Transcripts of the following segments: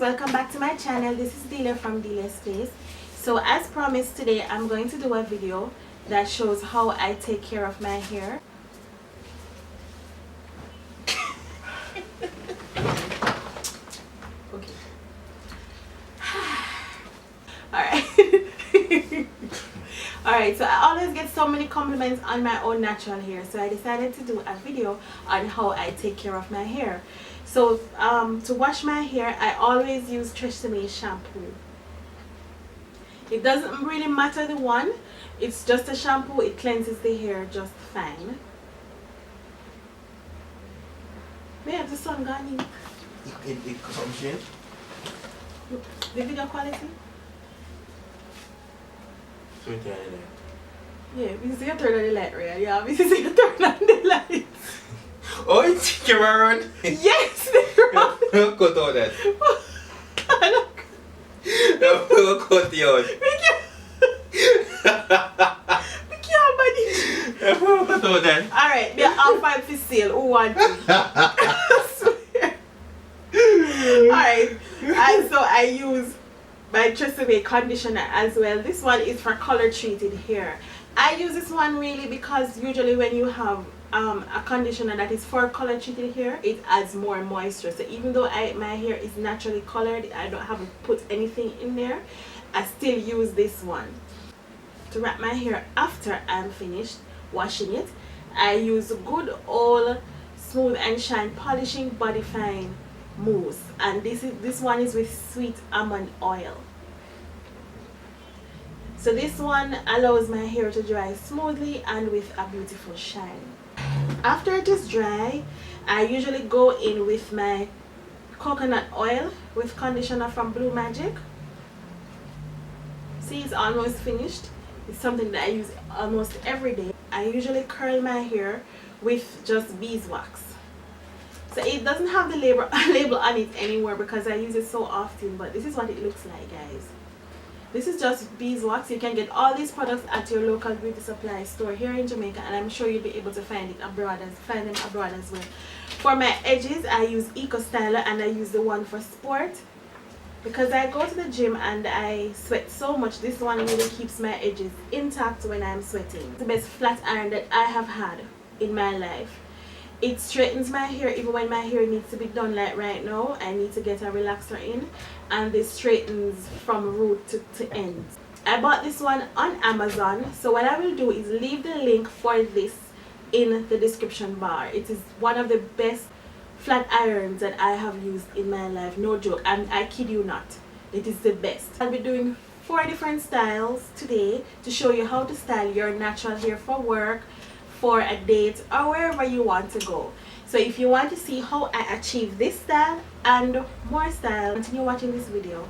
welcome back to my channel. This is Dehlia from Dehlia's Place. So as promised, today I'm going to do a video that shows how I take care of my hair. Okay. Alright. Alright, so I always get so many compliments on my own natural hair, so I decided to do a video on how I take care of my hair. So to wash my hair, I always use Tresemme shampoo. It doesn't really matter the one, it's just a shampoo. It cleanses the hair just fine. May have the sun gone in? It comes in. The video quality? So you turn it on. Yeah, we see you turn on the light, right? Yeah, we see you turn on the light. Oh, it's camera run? Yes, they're on. Don't cut all that. Look. Don't cut it out. We can't manage. Don't cut all that. Alright, they're all 5 for sale. Who wants it? I swear. Alright, and so I use my Tresemme conditioner as well. This one is for color treated hair. I use this one really because usually when you have a conditioner that is for color treated hair, it adds more moisture. So even though my hair is naturally colored, I don't have to put anything in there, I still use this one. To wrap my hair after I'm finished washing it, I use good old Smooth and Shine Polishing Body Fine Mousse, and this one is with sweet almond oil. So this one allows my hair to dry smoothly and with a beautiful shine. After it is dry, I usually go in with my coconut oil with conditioner from Blue Magic. See, it's almost finished. It's something that I use almost every day. I usually curl my hair with just beeswax. So it doesn't have the label on it anymore because I use it so often, but this is what it looks like, guys. This is just beeswax. You can get all these products at your local beauty supply store here in Jamaica, and I'm sure you'll be able to find them abroad as well. For my edges, I use HAIRSTYLE, and I use the one for sport because I go to the gym and I sweat so much. This one really keeps my edges intact when I'm sweating. It's the best flat iron that I have had in my life. It straightens my hair even when my hair needs to be done, like right now I need to get a relaxer in, and this straightens from root to end. I bought this one on Amazon, so what I will do is leave the link for this in the description bar. It is one of the best flat irons that I have used in my life, no joke, and I kid you not, it is the best. I'll be doing 4 different styles today to show you how to style your natural hair for work, for a date, or wherever you want to go. So if you want to see how I achieve this style and more style, continue watching this video.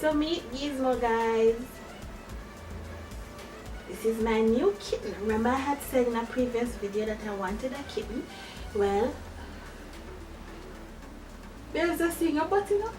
So meet Gizmo, guys. This is my new kitten. Remember I had said in a previous video that I wanted a kitten? Well, there's a singer button up.